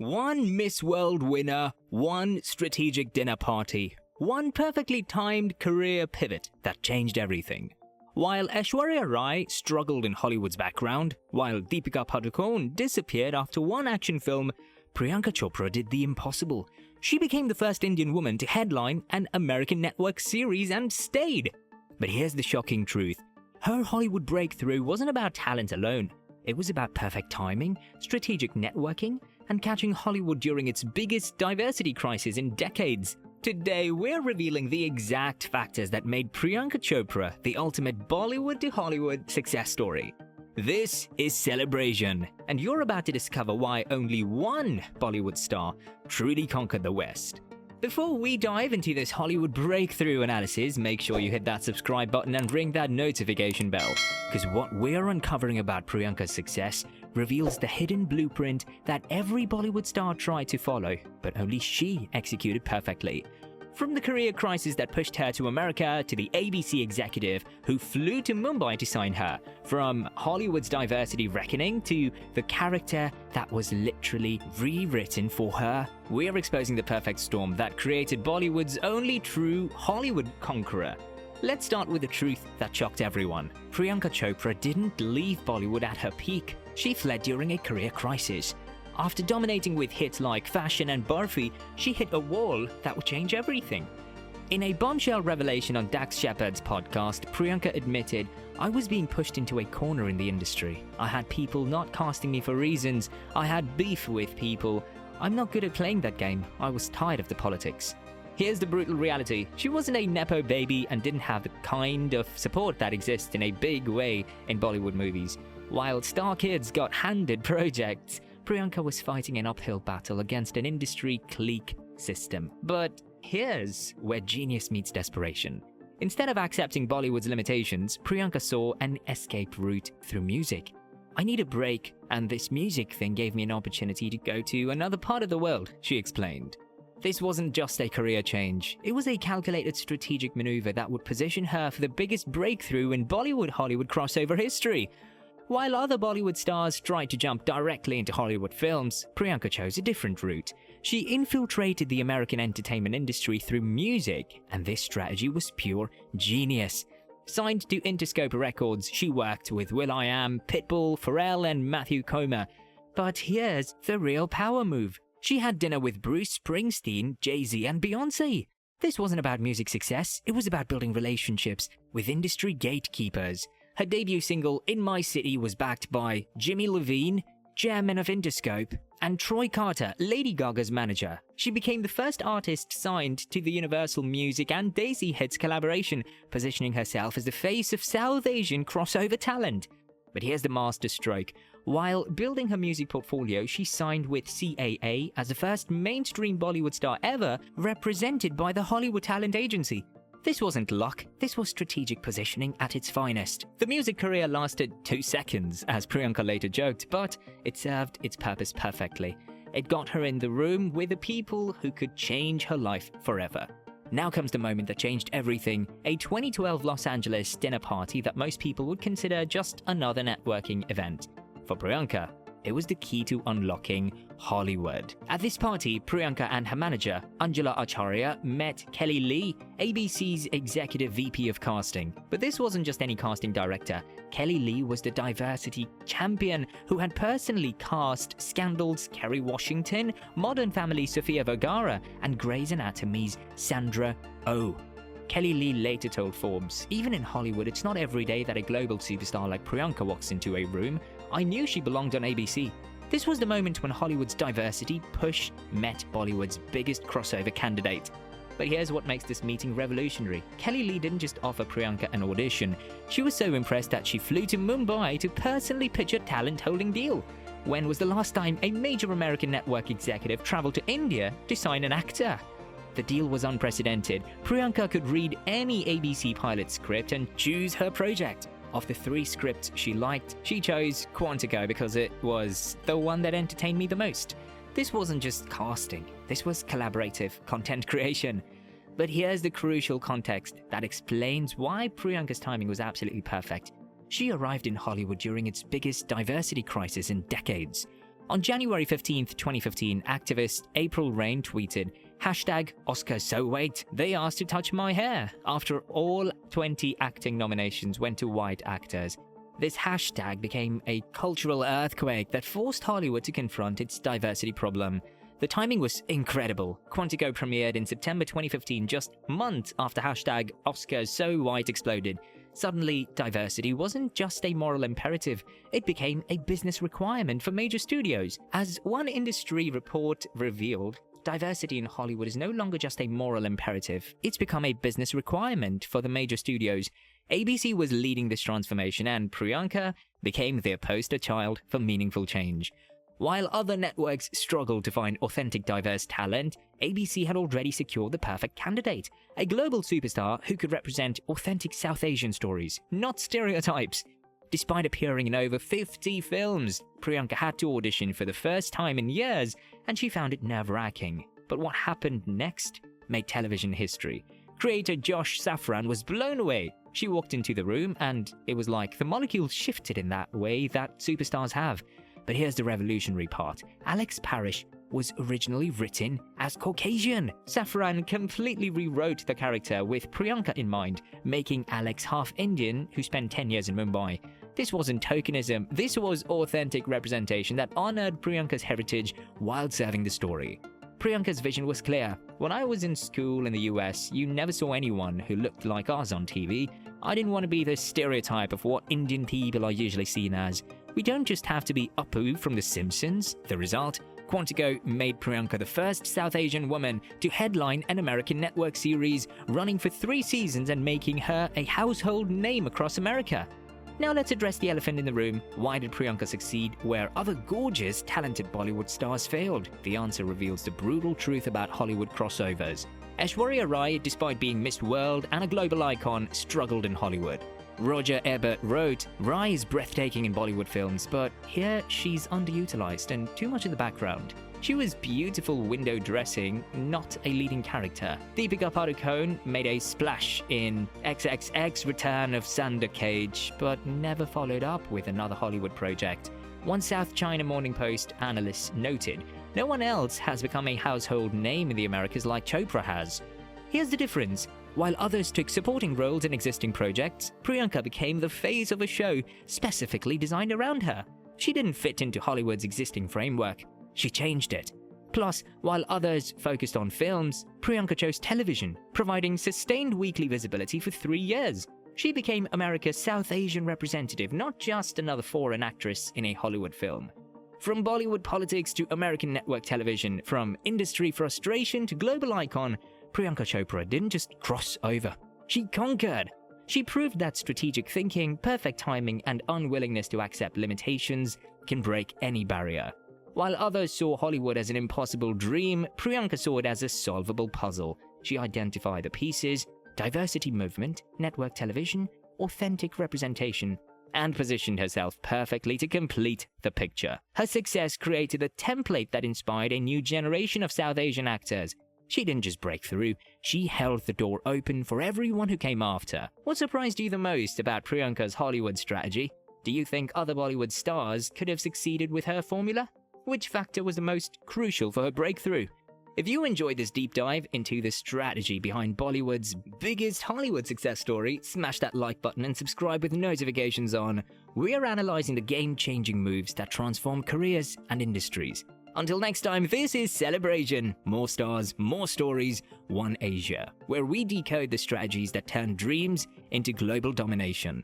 One Miss World winner, one strategic dinner party, one perfectly timed career pivot that changed everything. While Aishwarya Rai struggled in Hollywood's background, while Deepika Padukone disappeared after one action film, Priyanka Chopra did the impossible. She became the first Indian woman to headline an American network series and stayed. But here's the shocking truth. Her Hollywood breakthrough wasn't about talent alone. It was about perfect timing, strategic networking, and catching Hollywood during its biggest diversity crisis in decades. Today, we're revealing the exact factors that made Priyanka Chopra the ultimate Bollywood to Hollywood success story. This is CelebrAsian, and you're about to discover why only one Bollywood star truly conquered the West. Before we dive into this Hollywood breakthrough analysis, make sure you hit that subscribe button and ring that notification bell, because what we're uncovering about Priyanka's success reveals the hidden blueprint that every Bollywood star tried to follow, but only she executed perfectly. From the career crisis that pushed her to America to the ABC executive who flew to Mumbai to sign her, from Hollywood's diversity reckoning to the character that was literally rewritten for her, we're exposing the perfect storm that created Bollywood's only true Hollywood conqueror. Let's start with the truth that shocked everyone. Priyanka Chopra didn't leave Bollywood at her peak. She fled during a career crisis. After dominating with hits like Fashion and Barfi, she hit a wall that would change everything. In a bombshell revelation on Dax Shepard's podcast, Priyanka admitted, "I was being pushed into a corner in the industry. I had people not casting me for reasons. I had beef with people. I'm not good at playing that game. I was tired of the politics." Here's the brutal reality. She wasn't a nepo baby and didn't have the kind of support that exists in a big way in Bollywood movies. While star kids got handed projects, Priyanka was fighting an uphill battle against an industry clique system. But here's where genius meets desperation. Instead of accepting Bollywood's limitations, Priyanka saw an escape route through music. "I need a break, and this music thing gave me an opportunity to go to another part of the world," she explained. This wasn't just a career change. It was a calculated strategic maneuver that would position her for the biggest breakthrough in Bollywood-Hollywood crossover history. While other Bollywood stars tried to jump directly into Hollywood films, Priyanka chose a different route. She infiltrated the American entertainment industry through music, and this strategy was pure genius. Signed to Interscope Records, she worked with will.i.am, Pitbull, Pharrell, and Matthew Comer. But here's the real power move. She had dinner with Bruce Springsteen, Jay-Z, and Beyoncé. This wasn't about music success, it was about building relationships with industry gatekeepers. Her debut single, In My City, was backed by Jimmy Levine, chairman of Interscope, and Troy Carter, Lady Gaga's manager. She became the first artist signed to the Universal Music and Daisy Hits collaboration, positioning herself as the face of South Asian crossover talent. But here's the masterstroke. While building her music portfolio, she signed with CAA as the first mainstream Bollywood star ever represented by the Hollywood Talent Agency. This wasn't luck, this was strategic positioning at its finest. The music career lasted 2 seconds, as Priyanka later joked, but it served its purpose perfectly. It got her in the room with the people who could change her life forever. Now comes the moment that changed everything, a 2012 Los Angeles dinner party that most people would consider just another networking event. For Priyanka, it was the key to unlocking Hollywood. At this party, Priyanka and her manager, Anjala Acharya, met Kelly Lee, ABC's executive VP of casting. But this wasn't just any casting director. Kelly Lee was the diversity champion who had personally cast Scandal's Kerry Washington, Modern Family's Sofia Vergara, and Grey's Anatomy's Sandra Oh. Kelly Lee later told Forbes, "Even in Hollywood, it's not every day that a global superstar like Priyanka walks into a room. I knew she belonged on ABC." This was the moment when Hollywood's diversity push met Bollywood's biggest crossover candidate. But here's what makes this meeting revolutionary. Kelly Lee didn't just offer Priyanka an audition. She was so impressed that she flew to Mumbai to personally pitch a talent-holding deal. When was the last time a major American network executive traveled to India to sign an actor? The deal was unprecedented. Priyanka could read any ABC pilot script and choose her project. Of the 3 scripts she liked, she chose Quantico because it was the one that entertained me the most. This wasn't just casting, this was collaborative content creation. But here's the crucial context that explains why Priyanka's timing was absolutely perfect. She arrived in Hollywood during its biggest diversity crisis in decades. On January 15, 2015, activist April Rain tweeted, #OscarsSoWhite, they asked to touch my hair. After all 20 acting nominations went to white actors. This hashtag became a cultural earthquake that forced Hollywood to confront its diversity problem. The timing was incredible. Quantico premiered in September 2015, just months after #OscarsSoWhite exploded. Suddenly, diversity wasn't just a moral imperative, it became a business requirement for major studios. As one industry report revealed, diversity in Hollywood is no longer just a moral imperative, it's become a business requirement for the major studios. ABC was leading this transformation, and Priyanka became their poster child for meaningful change. While other networks struggled to find authentic, diverse talent, ABC had already secured the perfect candidate, a global superstar who could represent authentic South Asian stories, not stereotypes. Despite appearing in over 50 films, Priyanka had to audition for the first time in years, and she found it nerve-wracking. But what happened next made television history. Creator Josh Safran was blown away. She walked into the room, and it was like the molecules shifted in that way that superstars have. But here's the revolutionary part. Alex Parrish was originally written as Caucasian. Safran completely rewrote the character with Priyanka in mind, making Alex half Indian who spent 10 years in Mumbai. This wasn't tokenism, this was authentic representation that honored Priyanka's heritage while serving the story. Priyanka's vision was clear. When I was in school in the US, you never saw anyone who looked like us on TV. I didn't want to be the stereotype of what Indian people are usually seen as. We don't just have to be Apu from The Simpsons. The result? Quantico made Priyanka the first South Asian woman to headline an American network series, running for 3 seasons and making her a household name across America. Now let's address the elephant in the room. Why did Priyanka succeed where other gorgeous, talented Bollywood stars failed? The answer reveals the brutal truth about Hollywood crossovers. Aishwarya Rai, despite being Miss World and a global icon, struggled in Hollywood. Roger Ebert wrote, Rai is breathtaking in Bollywood films, but here she's underutilized and too much in the background. She was beautiful window dressing, not a leading character. Deepika Padukone made a splash in XXX Return of Xander Cage, but never followed up with another Hollywood project. One South China Morning Post analyst noted, no one else has become a household name in the Americas like Chopra has. Here's the difference. While others took supporting roles in existing projects, Priyanka became the face of a show specifically designed around her. She didn't fit into Hollywood's existing framework. She changed it. Plus, while others focused on films, Priyanka chose television, providing sustained weekly visibility for 3 years. She became America's South Asian representative, not just another foreign actress in a Hollywood film. From Bollywood politics to American network television, from industry frustration to global icon, Priyanka Chopra didn't just cross over. She conquered. She proved that strategic thinking, perfect timing, and unwillingness to accept limitations can break any barrier. While others saw Hollywood as an impossible dream, Priyanka saw it as a solvable puzzle. She identified the pieces: diversity movement, network television, authentic representation, and positioned herself perfectly to complete the picture. Her success created a template that inspired a new generation of South Asian actors. She didn't just break through, she held the door open for everyone who came after. What surprised you the most about Priyanka's Hollywood strategy? Do you think other Bollywood stars could have succeeded with her formula? Which factor was the most crucial for her breakthrough? If you enjoyed this deep dive into the strategy behind Bollywood's biggest Hollywood success story, smash that like button and subscribe with notifications on. We are analyzing the game-changing moves that transform careers and industries. Until next time, this is CelebrAsian. More stars, more stories, one Asia, where we decode the strategies that turn dreams into global domination.